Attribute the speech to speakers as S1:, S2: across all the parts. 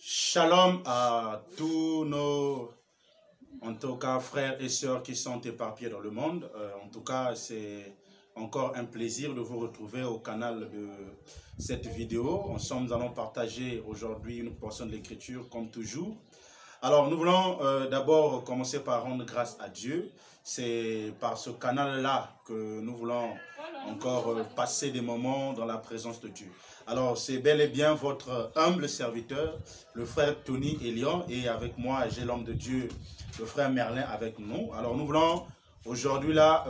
S1: Shalom à tous nos, en tout cas, frères et sœurs qui sont éparpillés dans le monde. En tout cas, c'est encore un plaisir de vous retrouver au canal de cette vidéo. Ensemble, nous allons partager aujourd'hui une portion de l'Écriture comme toujours. Alors, nous voulons d'abord commencer par rendre grâce à Dieu. C'est par ce canal-là que nous voulons encore passer des moments dans la présence de Dieu. Alors, c'est bel et bien votre humble serviteur, le frère Tony Elion, et avec moi, j'ai l'homme de Dieu, le frère Merlin avec nous. Alors, nous voulons aujourd'hui là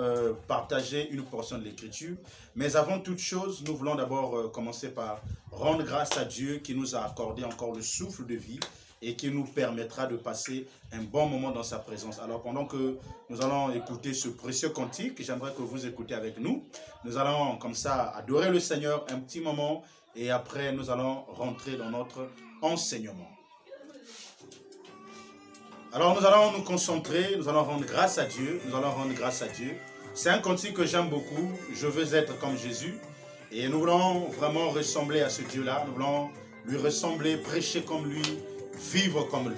S1: partager une portion de l'Écriture. Mais avant toute chose, nous voulons d'abord commencer par rendre grâce à Dieu qui nous a accordé encore le souffle de vie et qui nous permettra de passer un bon moment dans sa présence. Alors pendant que nous allons écouter ce précieux cantique, j'aimerais que vous écoutez avec nous. Nous allons comme ça adorer le Seigneur un petit moment et après nous allons rentrer dans notre enseignement. Alors nous allons nous concentrer, nous allons rendre grâce à Dieu, nous allons rendre grâce à Dieu. C'est un cantique que j'aime beaucoup, je veux être comme Jésus. Et nous voulons vraiment ressembler à ce Dieu-là, nous voulons lui ressembler, prêcher comme lui, vivre comme lui.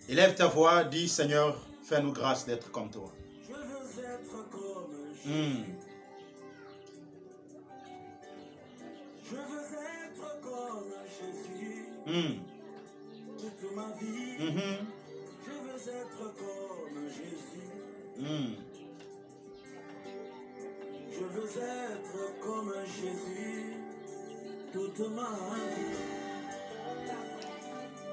S1: Élève ta voix, dis Seigneur, fais-nous grâce d'être comme toi.
S2: Je veux être comme Jésus. Je veux être comme Jésus. Toute ma vie. Je veux être comme Jésus. Je veux être comme Jésus toute ma vie.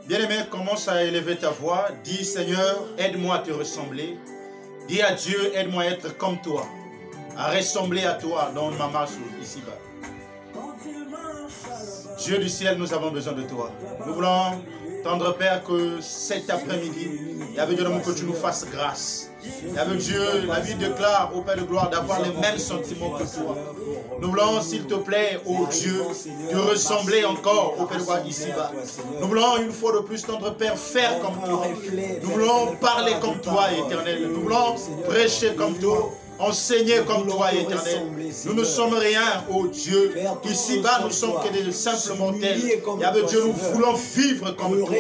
S1: Bien-aimé, commence à élever ta voix. Dis Seigneur, aide-moi à te ressembler. Dis à Dieu, aide-moi à être comme toi. À ressembler à toi dans ma marche ici-bas. Dieu du ciel, nous avons besoin de toi. Nous voulons, tendre Père, que cet après-midi, et avec Dieu, que tu nous fasses grâce. Et avec Dieu, la vie déclare au Père de gloire d'avoir les mêmes sentiments que toi. Nous voulons, s'il te plaît, ô Dieu, te ressembler encore au Père de gloire ici-bas. Nous voulons, une fois de plus, tendre Père, faire comme toi. Nous voulons parler comme toi, Éternel. Nous voulons prêcher comme toi. Enseigner comme toi, Éternel. Nous ne sommes rien, ô Dieu. Ici-bas, nous sommes que des simples mortels. Et avec Dieu, nous voulons vivre comme toi.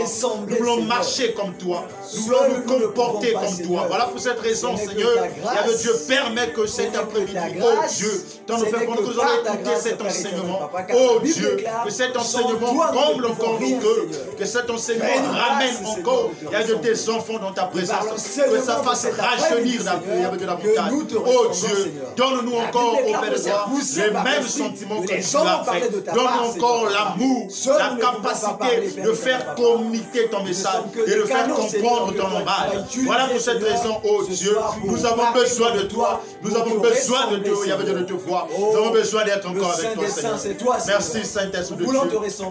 S1: Nous voulons marcher comme toi. Nous voulons nous comporter comme toi. Voilà pour cette raison, Seigneur. Et avec Dieu, permet que cet après-midi, ô Dieu, dans nos frères, quand nous allons écouter cet enseignement, ô Dieu, que cet enseignement comble encore nos cœurs. Que cet enseignement ramène encore, et avec tes enfants dans ta présence. Que ça fasse rajeunir davantage. Oh Dieu, donne-nous encore au Père de gloire les mêmes sentiments que tu as fait. Donne-nous encore l'amour, la capacité de faire communiquer ton message et de faire comprendre ton langage. Voilà pour cette raison, oh Dieu, nous avons besoin de toi. Nous avons besoin de te, de te voir. Nous avons besoin d'être encore avec toi, Seigneur. Merci, Saint-Esprit de Dieu.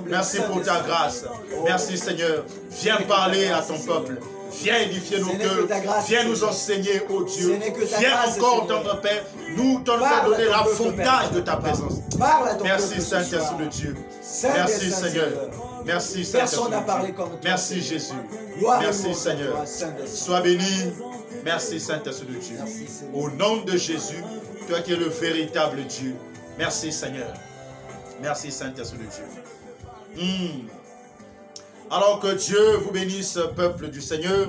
S1: Merci pour ta grâce. Merci, Seigneur. Viens parler à ton peuple. Viens édifier nos cœurs, viens nous enseigner, ô Dieu. Viens encore, tendre Père, nous donner l'avantage de ta présence. Merci, Saint-Esprit de Dieu. Merci, Seigneur. Merci, Saint-Esprit de Dieu. Merci, Jésus. Merci, Seigneur. Sois béni. Merci, Saint-Esprit de Dieu. Au nom de Jésus, toi qui es le véritable Dieu. Merci, Seigneur. Merci, Saint-Esprit de Dieu. Alors que Dieu vous bénisse, peuple du Seigneur.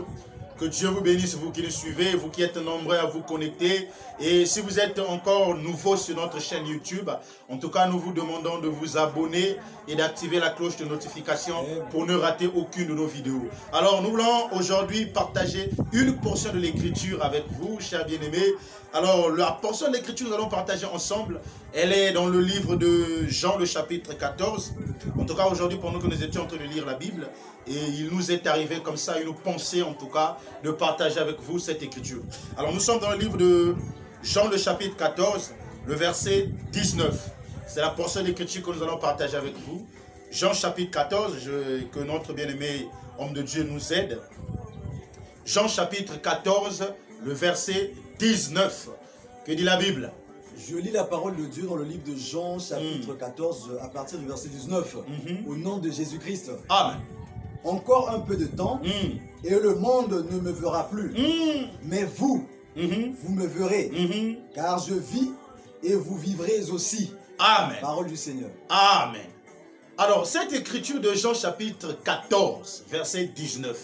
S1: Que Dieu vous bénisse, vous qui nous suivez, vous qui êtes nombreux à vous connecter. Et si vous êtes encore nouveau sur notre chaîne YouTube, en tout cas, nous vous demandons de vous abonner et d'activer la cloche de notification pour ne rater aucune de nos vidéos. Alors, nous voulons aujourd'hui partager une portion de l'Écriture avec vous, chers bien-aimés. Alors, la portion de l'Écriture que nous allons partager ensemble, elle est dans le livre de Jean, le chapitre 14. En tout cas, aujourd'hui, pendant que nous étions en train de lire la Bible, et il nous est arrivé comme ça une pensée, en tout cas, de partager avec vous cette Écriture. Alors, nous sommes dans le livre de Jean, le chapitre 14, le verset 19. C'est la portion de l'Écriture que nous allons partager avec vous. Jean, chapitre 14, que notre bien-aimé homme de Dieu nous aide. Jean, chapitre 14, le verset 19. Que dit la Bible?
S3: Je lis la parole de Dieu dans le livre de Jean, chapitre 14, à partir du verset 19. Au nom de Jésus-Christ.
S1: Amen.
S3: Encore un peu de temps, et le monde ne me verra plus. Mais vous, vous me verrez, car je vis et vous vivrez aussi.
S1: Amen.
S3: Parole du Seigneur.
S1: Amen. Alors, cette écriture de Jean chapitre 14, verset 19.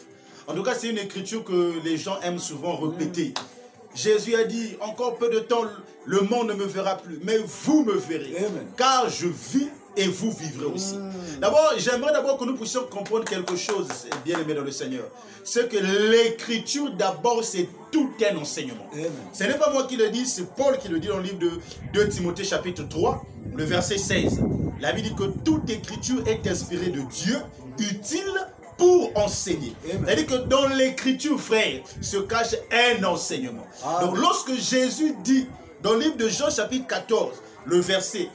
S1: En tout cas, c'est une écriture que les gens aiment souvent répéter. Jésus a dit, encore peu de temps, le monde ne me verra plus, mais vous me verrez.
S3: Amen.
S1: Car je vis et vous vivrez aussi. D'abord, j'aimerais d'abord que nous puissions comprendre quelque chose, bien aimé dans le Seigneur. C'est que l'écriture, d'abord, c'est tout un enseignement.
S3: Amen.
S1: Ce n'est pas moi qui le dis, c'est Paul qui le dit dans le livre de 2 Timothée chapitre 3, le verset 16. La Bible dit que toute écriture est inspirée de Dieu, utile pour enseigner. C'est-à-dire que dans l'écriture, frère, se cache un enseignement. Amen. Donc lorsque Jésus dit, dans le livre de Jean chapitre 14, le verset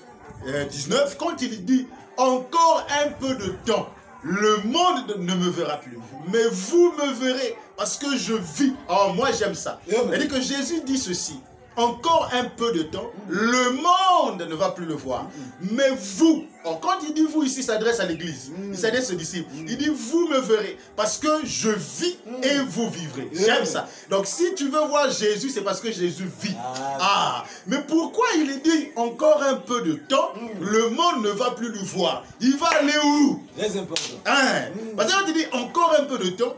S1: 19, quand il dit « Encore un peu de temps, le monde ne me verra plus, mais vous me verrez parce que je vis. » Oh, moi j'aime ça. C'est-à-dire que Jésus dit ceci. Encore un peu de temps, le monde ne va plus le voir. Mais vous, quand il dit vous ici, il s'adresse à l'église. Il s'adresse aux disciples. Il dit vous me verrez parce que je vis et vous vivrez. J'aime ça. Donc si tu veux voir Jésus, c'est parce que Jésus vit. Mais pourquoi il dit encore un peu de temps, le monde ne va plus le voir? Il va aller où?
S3: Très important.
S1: Parce que quand il dit encore un peu de temps,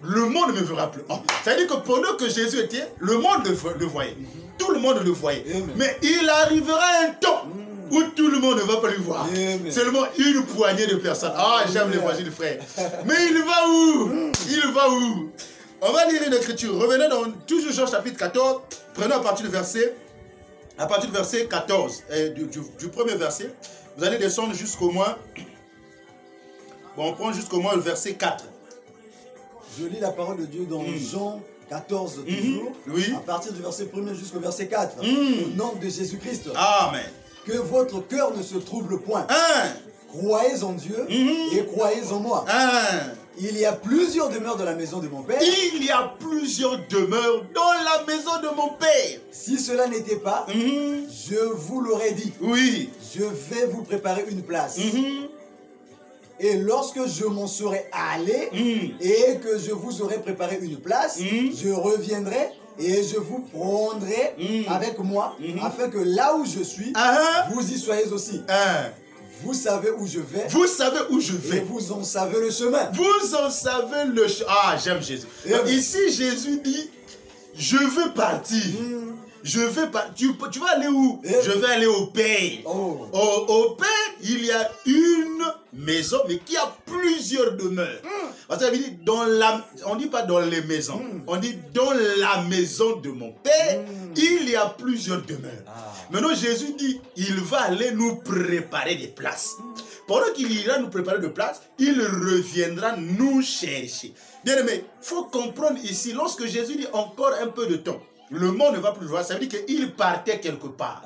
S1: le monde ne me verra plus. C'est-à-dire que pendant que Jésus était, le monde le voyait. Tout le monde le voyait. Mais il arrivera un temps où tout le monde ne va pas le voir. Seulement une poignée de personnes. J'aime l'évangile, frère. Mais il va où? Il va où? On va lire une écriture. Revenons dans toujours Jean chapitre 14. Prenons à partir du verset 14, du premier verset. Vous allez descendre jusqu'au moins. Bon, on prend jusqu'au moins le verset 4.
S3: Je lis la parole de Dieu dans Jean 14 toujours, à partir du verset 1er jusqu'au verset 4, au nom de Jésus-Christ.
S1: Amen.
S3: Que votre cœur ne se trouble point. Croyez en Dieu et croyez en moi. Il y a plusieurs demeures dans la maison de mon Père.
S1: Il y a plusieurs demeures dans la maison de mon Père.
S3: Si cela n'était pas, je vous l'aurais dit.
S1: Oui.
S3: Je vais vous préparer une place. Et lorsque je m'en serai allé et que je vous aurai préparé une place, je reviendrai et je vous prendrai avec moi afin que là où je suis, vous y soyez aussi. Vous savez où je vais.
S1: Vous savez où je vais.
S3: Et vous en savez le chemin.
S1: Vous en savez le chemin. J'aime Jésus. Ici, Jésus dit, je veux partir. Je vais pas. Tu vas aller où? Je vais aller au Père. Au Père, il y a une maison, mais qui a plusieurs demeures. Parce que dit on ne dit pas dans les maisons. On dit dans la maison de mon Père, il y a plusieurs demeures. Maintenant, Jésus dit, il va aller nous préparer des places. Pendant qu'il ira nous préparer des places, il reviendra nous chercher. Bien aimé, il faut comprendre ici, lorsque Jésus dit encore un peu de temps, le monde ne va plus le voir, ça veut dire qu'il partait quelque part.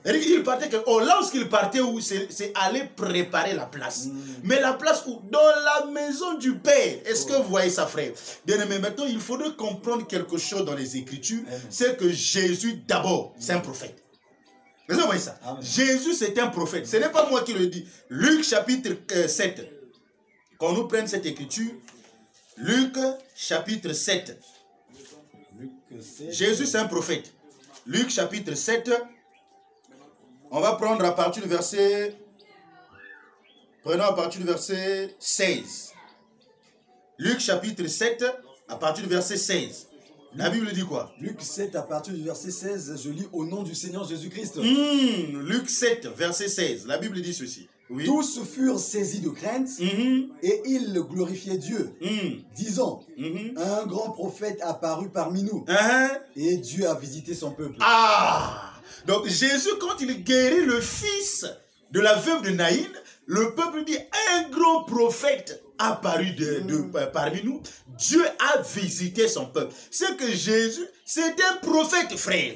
S1: Il partait lorsqu'il partait où, c'est aller préparer la place. Mais la place où? Dans la maison du Père. Est-ce que vous voyez ça, frère? Bien aimé, maintenant, il faudrait comprendre quelque chose dans les Écritures. C'est que Jésus, d'abord, c'est un prophète. Vous voyez ça? Jésus, c'est un prophète. Ce n'est pas moi qui le dis. Luc chapitre 7. Quand nous prenons cette écriture, Luc chapitre 7. Jésus, c'est un prophète. Luc chapitre 7. On va prendre à partir du verset. Prenons à partir du verset 16. Luc chapitre 7, à partir du verset 16. La Bible dit quoi?
S3: Luc 7, à partir du verset 16, je lis au nom du Seigneur Jésus-Christ.
S1: Luc 7, verset 16. La Bible dit ceci. Oui.
S3: Tous furent saisis de crainte et ils glorifiaient Dieu, disant, un grand prophète apparut parmi nous et Dieu a visité son peuple.
S1: Donc Jésus, quand il guérit le fils de la veuve de Naïn, le peuple dit, un grand prophète apparu parmi nous, Dieu a visité son peuple. C'est que Jésus, c'est un prophète, frère.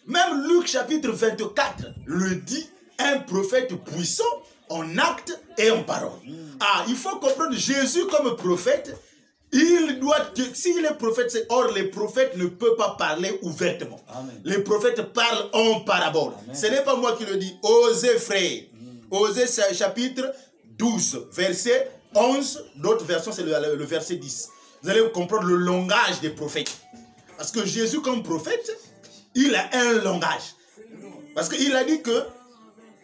S1: Même Luc chapitre 24 le dit, un prophète puissant en acte et en parole. Il faut comprendre Jésus comme prophète. Il doit, s'il est prophète, or les prophètes ne peuvent pas parler ouvertement. Les prophètes parlent en parabole. Ce n'est pas moi qui le dis. Osée, frère. Osée chapitre 12, verset 11. D'autres versions, c'est le verset 10. Vous allez comprendre le langage des prophètes. Parce que Jésus, comme prophète, il a un langage. Parce qu'il a dit que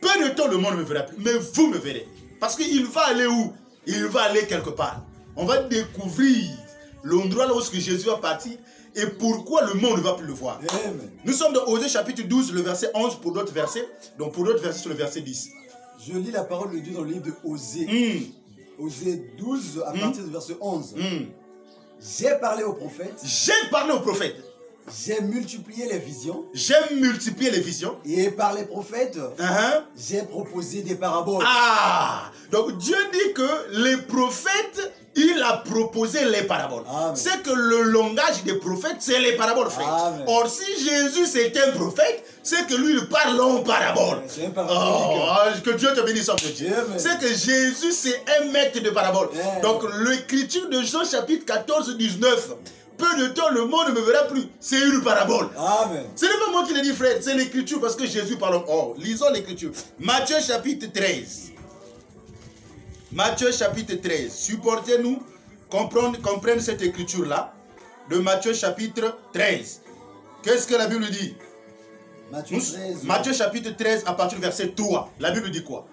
S1: peu de temps le monde ne me verra plus, mais vous me verrez. Parce qu'il va aller où? Il va aller quelque part. On va découvrir l'endroit où Jésus va partir et pourquoi le monde ne va plus le voir.
S3: Amen.
S1: Nous sommes dans Osée chapitre 12, le verset 11 pour d'autres versets. Donc pour d'autres versets, c'est le verset 10.
S3: Je lis la parole de Dieu dans le livre de Osée. Osée 12 à partir du verset 11. J'ai parlé aux prophètes.
S1: J'ai parlé aux prophètes.
S3: J'ai multiplié les visions.
S1: J'ai multiplié les visions.
S3: Et par les prophètes, j'ai proposé des paraboles.
S1: Ah! Donc Dieu dit que les prophètes, il a proposé les paraboles. C'est que le langage des prophètes, c'est les paraboles, frère.
S3: Amen.
S1: Or, si Jésus c'est un prophète, c'est que lui, il parle en parabole.
S3: C'est un parabole.
S1: Que Dieu te bénisse, homme de Dieu. C'est que Jésus, c'est un maître de paraboles. Donc, l'écriture de Jean chapitre 14, 19. Peu de temps, le monde ne me verra plus. C'est une parabole.
S3: Amen.
S1: Ce n'est pas moi qui le dis, frère. C'est l'écriture parce que Jésus parle. Oh, lisons l'écriture. Matthieu chapitre 13. Matthieu chapitre 13. Supportez-nous, comprendre cette écriture-là. De Matthieu chapitre 13. Qu'est-ce que la Bible dit?
S3: Matthieu 13.
S1: Matthieu chapitre 13 à partir du verset 3. La Bible dit quoi?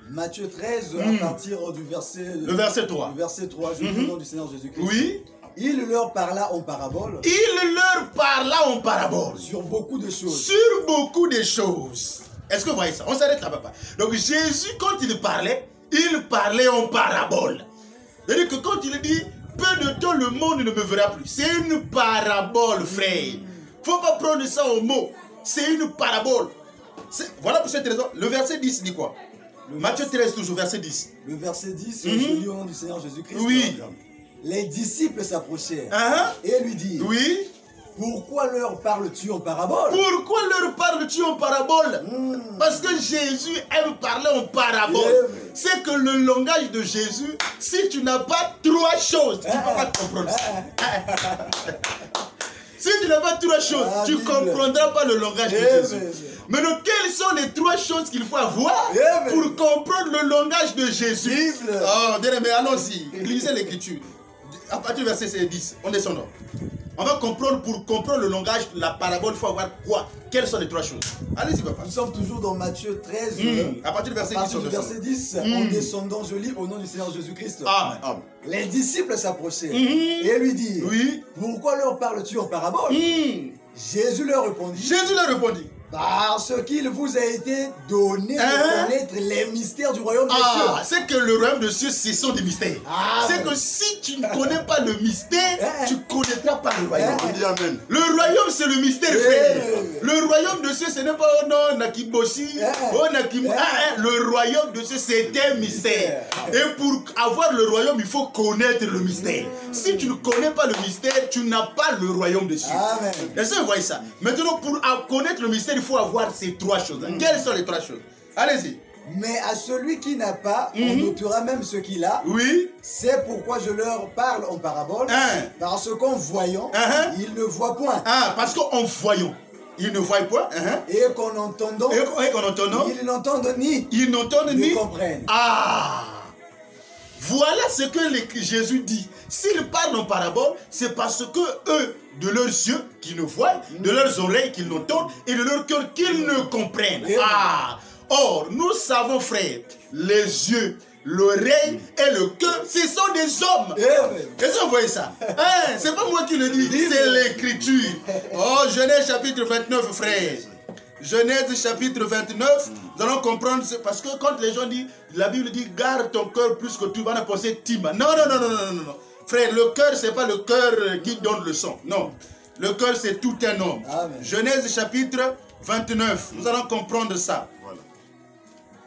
S3: Matthieu 13 à partir du verset...
S1: Le verset 3.
S3: Le verset 3, je prie au nom du Seigneur Jésus-Christ.
S1: Oui.
S3: Il leur parla en parabole.
S1: Il leur parla en parabole.
S3: Sur beaucoup de choses.
S1: Sur beaucoup de choses. Est-ce que vous voyez ça? On s'arrête là, papa. Donc Jésus, quand il parlait en parabole. C'est-à-dire que quand il dit, peu de temps le monde ne me verra plus. C'est une parabole, frère. Il ne faut pas prendre ça au mot. C'est une parabole. Voilà pour cette raison. Le verset 10 dit quoi? Matthieu 13, toujours, verset 10.
S3: Le verset 10, je lis au nom du Seigneur Jésus-Christ.
S1: Oui.
S3: Les disciples s'approchèrent et lui dirent,
S1: oui.
S3: Pourquoi leur parles-tu en parabole?
S1: Pourquoi leur parles-tu en parabole? Parce que Jésus aime parler en parabole. C'est que le langage de Jésus, si tu n'as pas trois choses, tu ne peux pas comprendre ça. Si tu n'as pas trois choses, tu ne comprendras pas le langage de Jésus. Mais donc, quelles sont les trois choses qu'il faut avoir pour comprendre le langage de Jésus? Oh, mais allons-y, lisez l'écriture. À partir du verset 10, on descend. On va comprendre, pour comprendre le langage, la parabole, il faut avoir quoi? Quelles sont les trois choses? Allez-y, papa.
S3: Nous sommes toujours dans Matthieu 13.
S1: À partir du verset 10,
S3: en descendant, je lis au nom du Seigneur Jésus-Christ.
S1: Amen.
S3: Les disciples s'approchèrent et lui dirent, pourquoi leur parles-tu en parabole? Jésus leur répondit, parce qu'il vous a été donné de connaître les mystères du royaume des cieux.
S1: C'est que le royaume des cieux, ce sont des mystères. C'est que si tu ne connais pas le mystère, tu ne connaîtras pas le royaume. Le royaume, c'est le mystère, frère. Le royaume des cieux, ce n'est pas oh non, Nakiboshi, oh Nakim. Le royaume des cieux, c'est un mystère. Et pour avoir le royaume, il faut connaître le mystère. Si tu ne connais pas le mystère, tu n'as pas le royaume des cieux. Est-ce que vous voyez ça? Maintenant, pour connaître le mystère, il faut avoir ces trois choses. Quelles sont les trois choses? Allez-y.
S3: Mais à celui qui n'a pas, on notera même ce qu'il a.
S1: Oui.
S3: C'est pourquoi je leur parle en parabole. Parce qu'en voyant, ils ne voient point.
S1: Parce qu'en voyant, ils ne voient point.
S3: Et qu'en entendant, ils n'entendent ni.
S1: Ils n'entendent ni.
S3: Comprennent.
S1: Voilà ce que Jésus dit. S'ils parlent en parabole, c'est parce que eux, de leurs yeux qu'ils ne voient, de leurs oreilles qu'ils n'entendent et de leur cœur qu'ils ne comprennent. Or, nous savons, frère, les yeux, l'oreille et le cœur, ce sont des hommes. Est-ce que vous voyez ça? C'est pas moi qui le dis, c'est l'écriture. Oh, Genèse chapitre 29, frère. Genèse chapitre 29, nous allons comprendre, parce que quand les gens disent, la Bible dit, garde ton cœur plus que tu vas penser Tima. Non. Frère, le cœur, ce n'est pas le cœur qui donne le son. Non. Le cœur, c'est tout un homme. Genèse chapitre 29, nous allons comprendre ça.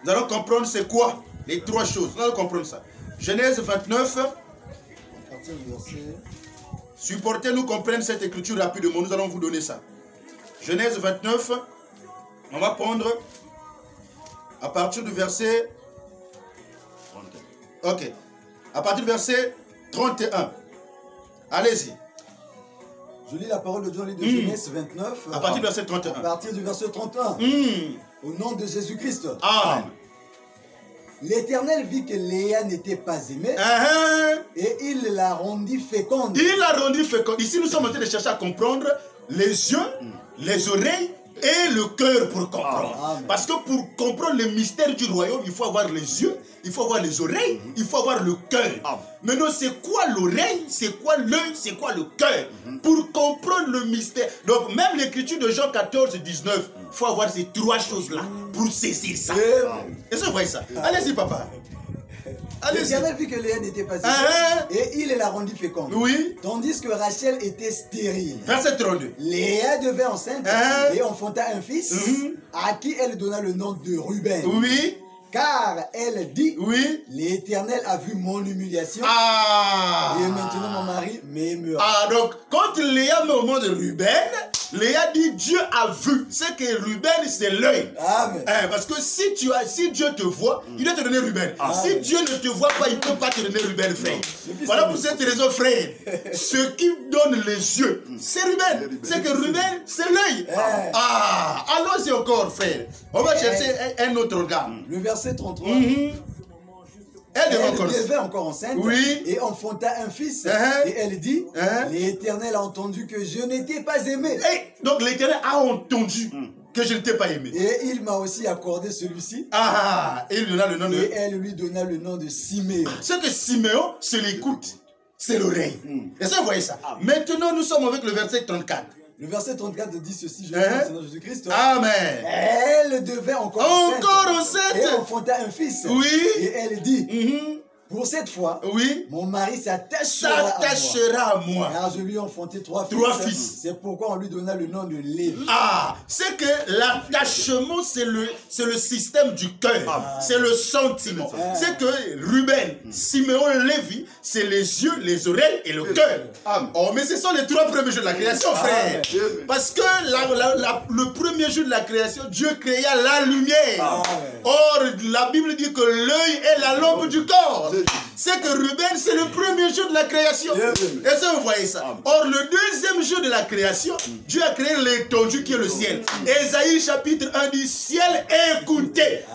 S1: Nous allons comprendre c'est quoi les trois choses. Nous allons comprendre ça. Genèse 29. Supportez-nous comprendre cette écriture rapidement. Nous allons vous donner ça. Genèse 29. On va prendre à partir du verset... Ok. À partir du verset 31. Allez-y.
S3: Je lis la parole de Dieu de Genèse 29.
S1: À partir du verset 31.
S3: À partir du verset 31. Au nom de Jésus-Christ.
S1: Amen.
S3: L'Éternel vit que Léa n'était pas aimée et il la rendit féconde.
S1: Il la rendit féconde. Ici, nous sommes en train de chercher à comprendre les yeux, les oreilles et le cœur pour comprendre.
S3: Amen.
S1: Parce que pour comprendre le mystère du royaume, il faut avoir les yeux, il faut avoir les oreilles, il faut avoir le cœur. Maintenant, c'est quoi l'oreille, c'est quoi l'œil, c'est quoi le cœur? Pour comprendre le mystère. Donc, même l'écriture de Jean 14, 19, il faut avoir ces trois choses-là pour saisir ça. Est-ce que vous voyez ça? Allez-y, papa.
S3: L'Éternel vit que Léa n'était pas et il la rendit féconde.
S1: Oui.
S3: Tandis que Rachel était stérile.
S1: Verset 32.
S3: Léa devint enceinte et enfanta un fils à qui elle donna le nom de Ruben.
S1: Oui.
S3: Car elle dit,
S1: oui,
S3: l'Éternel a vu mon humiliation et maintenant mon mari m'aimera.
S1: Ah, donc quand Léa met au nom de Ruben, Léa dit Dieu a vu. C'est que Ruben c'est l'œil. Parce que si Dieu te voit, il doit te donner Ruben. Si Dieu ne te voit pas, il ne peut pas te donner Ruben, frère. Voilà pour cette raison, frère. Ce qui donne les yeux, c'est Ruben. C'est que Ruben c'est l'œil. Allons-y encore, frère. On va chercher un autre organe.
S3: Le verset 33.
S1: Elle
S3: devait encore enceinte et enfanta un fils. Et elle dit, l'Éternel a entendu que je n'étais pas aimé.
S1: Donc l'Éternel a entendu que je ne t'ai pas aimé.
S3: Et il m'a aussi accordé celui-ci.
S1: Et il donna le nom de...
S3: Et elle lui donna le nom de Siméon.
S1: C'est que Siméon, c'est l'écoute, c'est l'oreille. Est-ce que vous voyez ça? Maintenant, nous sommes avec le verset 34.
S3: Le verset 34 dit ceci, je le Seigneur Jésus-Christ.
S1: Amen.
S3: Elle devait encore enceinte. Et enfanta un fils.
S1: Oui.
S3: Et elle dit, pour cette fois, mon mari s'attachera à moi. Car je lui ai enfanté trois fils. C'est pourquoi on lui donna le nom de Lévi.
S1: C'est que l'attachement, c'est le système du cœur. C'est le sentiment. C'est que Ruben, Siméon, Lévi, c'est les yeux, les oreilles et le cœur. Mais ce sont les trois premiers jours de la création, frère. Parce que le premier jour de la création, Dieu créa la lumière. Or, la Bible dit que l'œil est la lampe du corps. C'est que Ruben, c'est le premier jour de la création. Est-ce que vous voyez ça? Or, le deuxième jour de la création, Dieu a créé l'étendue qui est le ciel. Ésaïe chapitre 1 dit, ciel écoutez.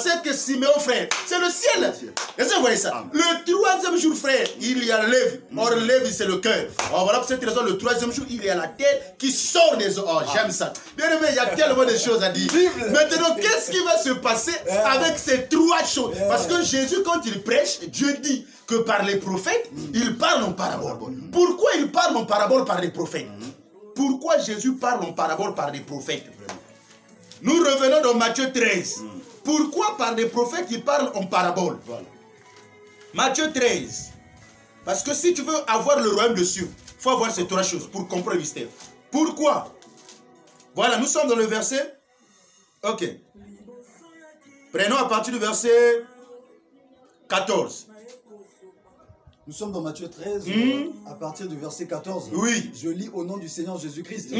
S1: C'est que Siméon, frère, c'est le ciel. Est-ce que vous voyez ça? Le troisième jour, frère, il y a Lévi. Or, Lévi, c'est le cœur. Voilà pour cette raison, le troisième jour, il y a la tête qui sort des eaux. J'aime ça. Bien aimé, il y a tellement de choses à dire. Maintenant, qu'est-ce qui va se passer avec ces trois choses? Parce que Jésus, quand il prêche, Dieu dit que par les prophètes, il parle en parabole. Pourquoi il parle en parabole par les prophètes? Pourquoi Jésus parle en parabole par les prophètes? Nous revenons dans Matthieu 13. Pourquoi par les prophètes il parle en parabole? Matthieu 13. Parce que si tu veux avoir le royaume de cieux, il faut avoir ces trois choses pour comprendre le mystère. Pourquoi? Voilà, nous sommes dans le verset. Ok. Prenons à partir du verset 14.
S3: Nous sommes dans Matthieu 13, à partir du verset 14.
S1: Oui.
S3: Je lis au nom du Seigneur Jésus-Christ.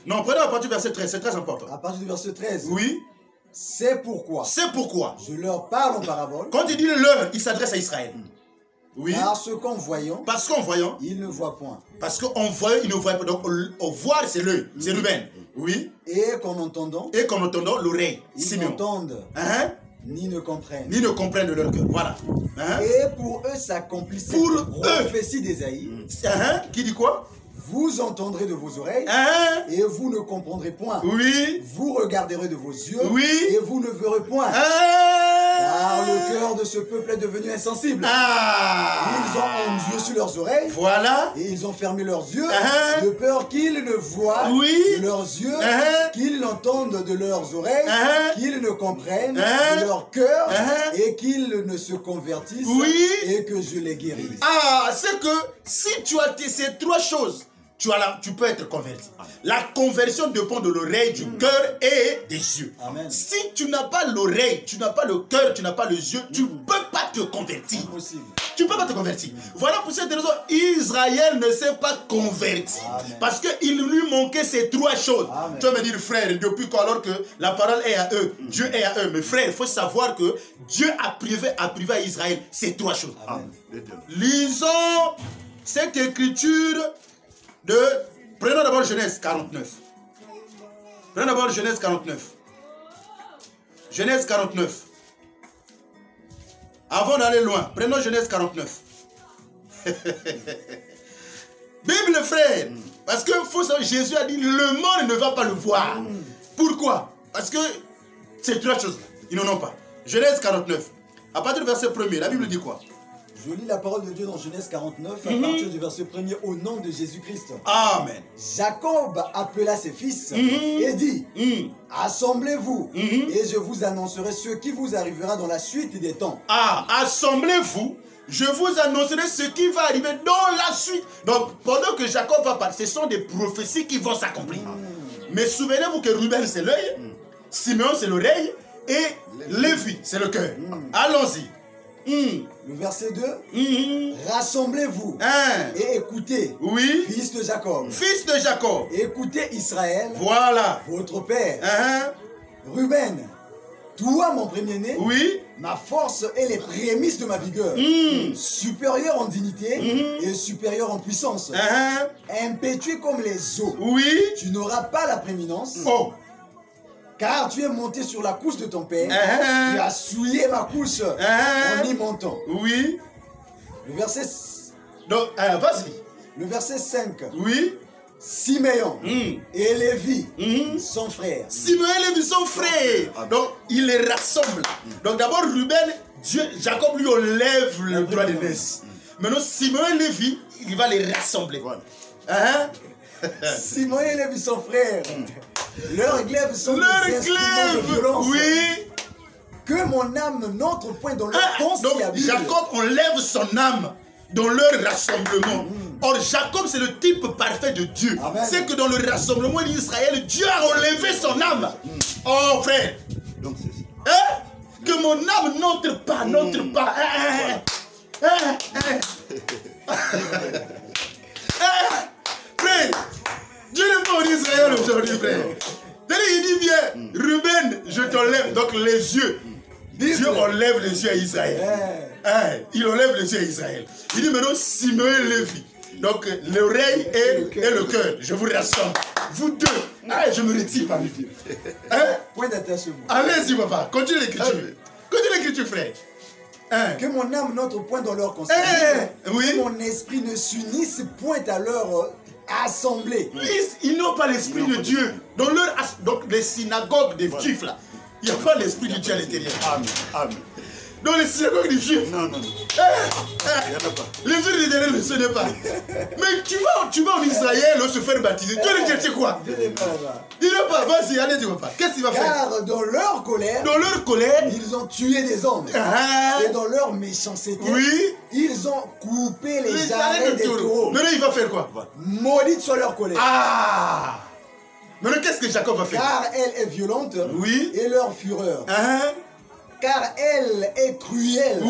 S1: Non, prenons à partir du verset 13, c'est très important.
S3: À partir du verset 13.
S1: Oui.
S3: C'est pourquoi.
S1: C'est pourquoi.
S3: Je leur parle en parabole.
S1: Quand il dit leur, il s'adresse à Israël. Oui.
S3: Parce qu'en voyant.
S1: Parce qu'en voyant.
S3: Il ne voit point.
S1: Parce qu'en voyant, il ne voit pas. Donc, au voir, c'est l'œil. C'est Ruben. Oui.
S3: Et qu'en entendant.
S1: Et qu'en entendant, l'oreille.
S3: Ils n'entendent. Ni ne comprennent.
S1: Ni ne comprennent de leur cœur. Voilà.
S3: Et pour eux s'accomplit cette prophétie d'Ésaïe.
S1: Qui dit quoi?
S3: Vous entendrez de vos oreilles et vous ne comprendrez point.
S1: Oui.
S3: Vous regarderez de vos yeux
S1: et
S3: vous ne verrez point. Car le cœur de ce peuple est devenu insensible. Ils ont un Dieu sur leurs oreilles.
S1: Voilà.
S3: Et ils ont fermé leurs yeux de peur qu'ils ne voient de leurs yeux, qu'ils n'entendent de leurs oreilles, qu'ils ne comprennent de leur cœur et qu'ils ne se convertissent et que je les guérisse.
S1: C'est que si tu as ces trois choses, tu peux être converti. La conversion dépend de l'oreille, du cœur et des yeux.
S3: Amen.
S1: Si tu n'as pas l'oreille, tu n'as pas le cœur, tu n'as pas les yeux, tu ne peux pas te convertir.
S3: Impossible.
S1: Tu ne peux pas te convertir. Voilà pour cette raison, Israël ne s'est pas converti.
S3: Amen.
S1: Parce qu'il lui manquait ces trois choses.
S3: Amen.
S1: Tu vas me dire, frère, depuis quand alors que la parole est à eux, Dieu est à eux. Mais frère, il faut savoir que Dieu a privé à Israël ces trois choses.
S3: Amen.
S1: Lisons cette écriture de... Prenons d'abord Genèse 49. Prenons d'abord Genèse 49. Genèse 49. Avant d'aller loin, prenons Genèse 49. Bible, frère. Parce que faut savoir, Jésus a dit, le monde ne va pas le voir. Pourquoi? Parce que c'est trois choses. Ils n'en ont pas. Genèse 49. À partir du verset 1er, la Bible dit quoi?
S3: Je lis la parole de Dieu dans Genèse 49, à partir du verset 1er, au nom de Jésus-Christ.
S1: Amen.
S3: Jacob appela ses fils et dit, assemblez-vous, et je vous annoncerai ce qui vous arrivera dans la suite des temps.
S1: Ah, assemblez-vous, je vous annoncerai ce qui va arriver dans la suite. Donc, pendant que Jacob va parler, ce sont des prophéties qui vont s'accomplir. Mais souvenez-vous que Ruben, c'est l'œil, Simeon, c'est l'oreille, et Lévi, c'est le cœur. Allons-y.
S3: Le verset 2, rassemblez-vous et écoutez,
S1: oui,
S3: fils de Jacob.
S1: Fils de Jacob.
S3: Écoutez Israël,
S1: Voilà.
S3: votre père. Ruben, toi mon premier-né,
S1: oui,
S3: ma force et les prémices de ma vigueur, supérieur en dignité et supérieur en puissance, impétueux comme les eaux,
S1: oui,
S3: tu n'auras pas la prééminence.
S1: Oh.
S3: Car tu es monté sur la couche de ton père, tu as souillé ma couche en y montant.
S1: Oui.
S3: Le verset,
S1: Donc, vas-y.
S3: le verset 5.
S1: Oui.
S3: Siméon et Lévi, son frère.
S1: Simeon et Lévi sont frères. Donc, il les rassemble. Donc, d'abord, Ruben, Dieu, Jacob lui enlève le droit de naissance. Maintenant, Simeon et Lévi, il va les rassembler. Voilà.
S3: Simeon et Lévi, son frère. Leurs glaives sont
S1: Leurs
S3: des instruments de violence.
S1: Oui.
S3: Que mon âme n'entre point dans leur conciliabule.
S1: Donc, Jacob enlève son âme dans leur rassemblement. Or, Jacob, c'est le type parfait de Dieu. C'est que dans le rassemblement d'Israël, Dieu a enlevé son âme. Oh, frère.
S4: Donc, c'est ça.
S1: Que mon âme n'entre pas, n'entre pas. Frère, Dieu n'est pas en Israël aujourd'hui, frère. Il dit bien, Ruben, je t'enlève. Donc, les yeux. Dieu enlève les yeux à Israël. Il enlève les yeux à Israël. Il dit maintenant Simeon et Lévi. Donc l'oreille et le cœur. Je vous rassemble. Vous deux. Je me retire parmi vous.
S3: Point d'attention.
S1: Allez-y, papa. Continue l'écriture. Continue l'écriture, frère.
S3: Que mon âme n'entre point dans leur conciliabule.
S1: Oui.
S3: Que mon esprit ne s'unisse point à leur assemblée.
S1: Ils n'ont pas l'esprit de Dieu. Donc les synagogues des Juifs là. Il n'y a pas l'esprit de Dieu à l'intérieur.
S4: Amen. Amen.
S1: Dans les synagogues des Juifs.
S4: Non, non, non. Il n'y en a pas.
S1: Les yeux de l'intérieur ne se n'est pas. Mais tu vas en Israël se faire baptiser. Tu vas aller chercher quoi?
S3: Dieu n'est pas là-bas.
S1: Il n'est pas. Vas-y, allez, dis-moi pas. Qu'est-ce qu'il va faire?
S3: Car dans leur colère, ils ont tué des hommes. Et dans leur méchanceté, ils ont coupé les arrêts des taureaux.
S1: Maintenant, il va faire quoi?
S3: Maudite soit leur colère.
S1: Ah! Maintenant, qu'est-ce que Jacob va faire?
S3: Car elle est violente et leur fureur. Car elle est cruelle.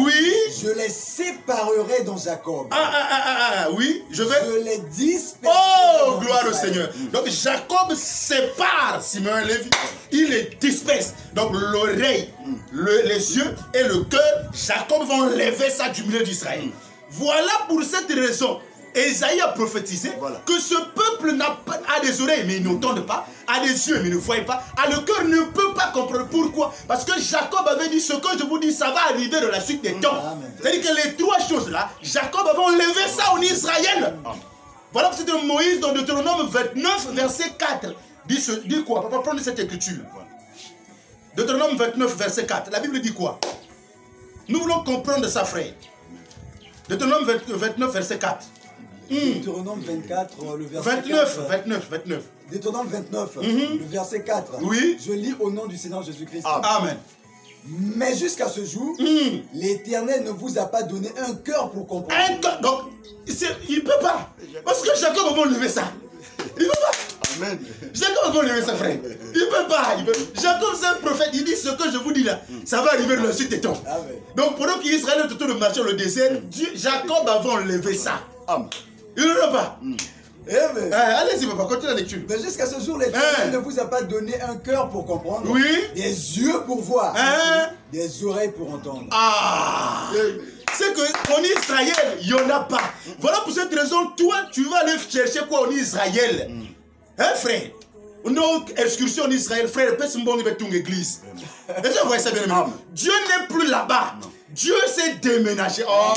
S3: Je les séparerai dans Jacob.
S1: Oui, je
S3: les disperserai.
S1: Oh, gloire au Seigneur. Donc Jacob sépare Simeon et Lévi. Il les disperse. Donc l'oreille, les yeux et le cœur, Jacob va enlever ça du milieu d'Israël. Voilà pour cette raison. Esaïe a prophétisé que ce peuple a des oreilles mais ils n'entendent pas, a des yeux mais ils ne voient pas, a le cœur ne peut pas comprendre. Pourquoi? Parce que Jacob avait dit ce que je vous dis, ça va arriver dans la suite des temps. C'est-à-dire que les trois choses là, Jacob avait enlevé ça en Israël. Voilà que c'était Moïse dans Deutéronome 29 verset 4. Dit quoi? Papa, prendre cette écriture. Deutéronome 29 verset 4. La Bible dit quoi? Nous voulons comprendre ça, frère. Deutéronome 29 verset 4.
S3: Deutéronome 24, le verset
S1: 29.
S3: Deutéronome 29, le verset 4.
S1: Oui.
S3: Je lis au nom du Seigneur Jésus-Christ.
S1: Amen.
S3: Mais jusqu'à ce jour, l'Éternel ne vous a pas donné un cœur pour comprendre.
S1: Un cœur. Donc, il ne peut pas. Parce que Jacob va enlever ça. Il ne peut pas.
S4: Amen.
S1: Jacob va enlever ça, frère. Il ne peut pas. Jacob, c'est un prophète. Il dit ce que je vous dis là, ça va arriver dans la suite des temps.
S3: Amen.
S1: Donc, pendant qu'Israël est autour de marcher dans le désert, Jacob va enlever ça.
S4: Amen.
S1: Il ne peut pas.
S3: Amen.
S1: Allez-y, papa, continue la lecture.
S3: Mais jusqu'à ce jour, l'Éternel ne vous a pas donné un cœur pour comprendre, des yeux pour voir, des oreilles pour entendre.
S1: C'est qu'en Israël, il n'y en a pas. Voilà pour cette raison, toi, tu vas aller chercher quoi en Israël? Hein, frère? Donc, excursion en Israël, frère, peut-être que c'est une bonne église. Est-ce que vous voyez ça bien? Dieu n'est plus là-bas. Dieu s'est déménagé. Oh,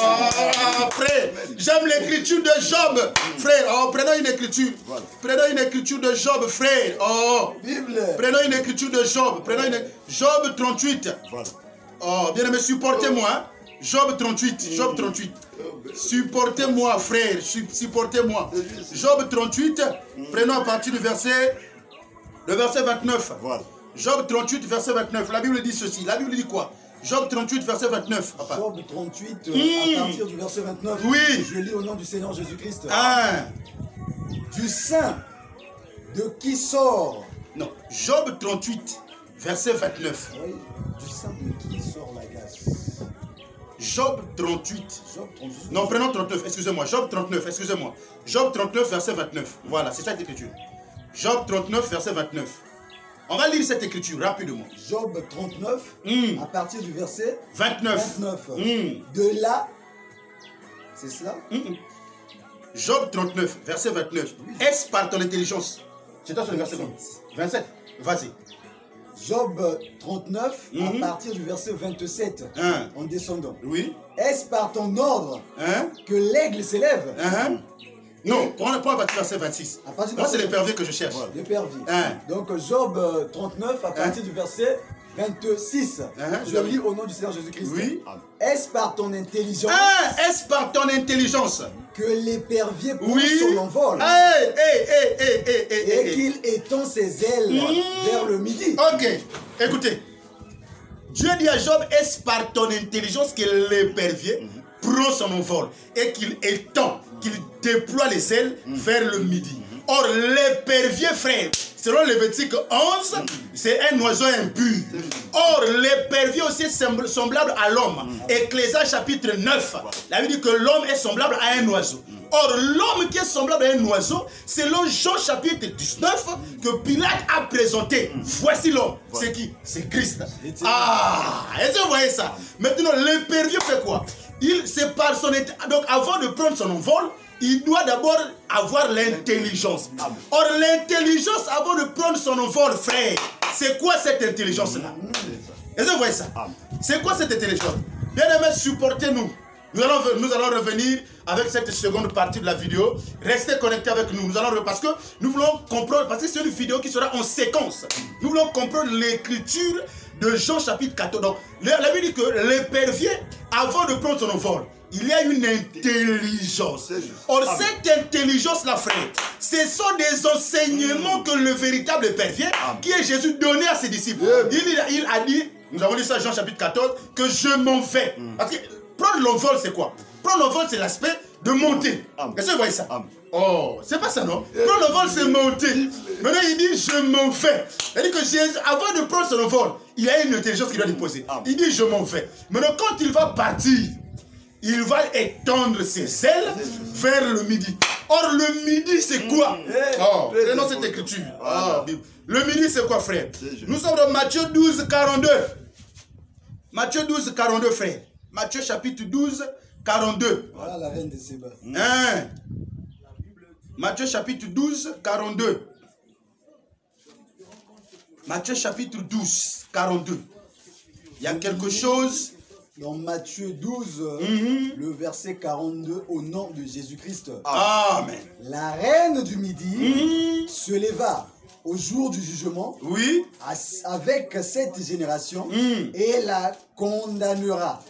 S1: frère, j'aime l'écriture de Job. Frère, oh, prenons une écriture.
S4: Voilà.
S1: Prenons une écriture de Job, frère. Oh,
S3: Bible.
S1: prenons une écriture de Job. Prenons une... Job 38.
S4: Voilà.
S1: Oh, bien aimé, supportez-moi. Hein? Job 38. Job 38. Supportez-moi, frère. Supportez-moi. Job 38. Prenons à partir du verset 29.
S4: Voilà.
S1: Job 38, verset 29. La Bible dit ceci. La Bible dit quoi? Job 38, verset 29. Papa.
S3: Job 38, à partir du verset 29.
S1: Oui.
S3: Je lis au nom du Seigneur Jésus-Christ.
S1: Ah.
S3: Du sein de qui sort.
S1: Non. Job 38, verset 29.
S3: Oui, du sein de qui sort la glace.
S1: Job 38.
S3: Job 38.
S1: Non, prenons 39, excusez-moi. Job 39, excusez-moi. Job 39, verset 29. Voilà, c'est ça l'écriture. Job 39, verset 29. On va lire cette écriture rapidement.
S3: Job 39, à partir du verset
S1: 29.
S3: 29. De là, c'est cela?
S1: Job 39, verset 29. Est-ce par ton intelligence? C'est toi sur le verset 27. Vas-y.
S3: Job 39, à partir du verset 27, en descendant.
S1: Oui.
S3: Est-ce par ton ordre que l'aigle s'élève?
S1: Non, prends à partir du verset 26. Moi, c'est l'épervier que je cherche.
S3: L'épervier. Donc, Job 39, à partir du verset 26. Je lis au nom du Seigneur Jésus-Christ.
S1: Oui.
S3: Est-ce par ton intelligence
S1: est-ce par ton intelligence
S3: que l'épervier prend son envol et qu'il étend ses ailes vers le midi?
S1: Ok, écoutez. Dieu dit à Job, est-ce par ton intelligence que l'épervier prend son envol et qu'il étend, qu'il déploie les ailes vers le midi? Or, l'épervier, frère, selon Lévitique 11, c'est un oiseau impur. Or, l'épervier aussi est semblable à l'homme. Ecclésias chapitre 9, la Bible dit que l'homme est semblable à un oiseau. Or, l'homme qui est semblable à un oiseau, selon Jean chapitre 19, que Pilate a présenté. Voici l'homme. C'est qui? C'est Christ. Ah, est-ce que vous voyez ça? Maintenant, l'épervier fait quoi? C'est par son... Donc, avant de prendre son envol, il doit d'abord avoir l'intelligence. Or, l'intelligence, avant de prendre son envol, frère, c'est quoi cette intelligence-là? Est-ce que vous voyez ça? C'est quoi cette intelligence? Bien aimés, supportez-nous. Nous allons revenir avec cette seconde partie de la vidéo. Restez connectés avec nous. Parce que nous voulons comprendre, parce que c'est une vidéo qui sera en séquence. Nous voulons comprendre l'écriture de Jean chapitre 14. Donc, la Bible dit que l'épervier, avant de prendre son envol, il y a une intelligence. Or, cette intelligence-là, frère, ce sont des enseignements que le véritable épervier, qui est Jésus, donnait à ses disciples. Il a dit, nous avons lu ça Jean chapitre 14, que je m'en vais. Parce que prendre l'envol, c'est quoi? Prendre l'envol, c'est l'aspect de monter. Est-ce que vous voyez ça? Oh, c'est pas ça, non? Prendre l'envol, c'est monter. Maintenant, il dit, je m'en vais. Il dit que Jésus, avant de prendre son envol, il y a une intelligence qu'il doit déposer. Il dit, je m'en vais. Maintenant, quand il va partir, il va étendre ses ailes vers le midi. Or, le midi, c'est quoi? Oh, prenons cette écriture. Le midi, c'est quoi, frère? Nous sommes dans Matthieu 12, 42. Matthieu 12, 42, frère. Matthieu chapitre 12, 42.
S3: Voilà la reine de Séba.
S1: Matthieu chapitre 12, 42. Matthieu chapitre 12, 42. Il y a quelque chose...
S3: Dans Matthieu 12, le verset 42, au nom de Jésus-Christ.
S1: Amen.
S3: La reine du midi se leva au jour du jugement avec cette génération et la condamnera.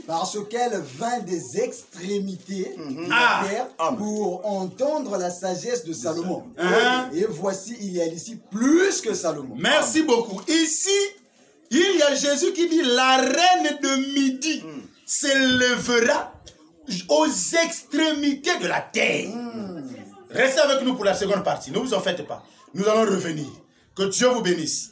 S3: Parce qu'elle vint des extrémités de la terre pour entendre la sagesse de Salomon. Et voici, il y a ici plus que Salomon.
S1: Merci beaucoup. Ici, il y a Jésus qui dit, la reine de midi s'élèvera aux extrémités de la terre. Restez avec nous pour la seconde partie. Ne vous en faites pas. Nous allons revenir. Que Dieu vous bénisse.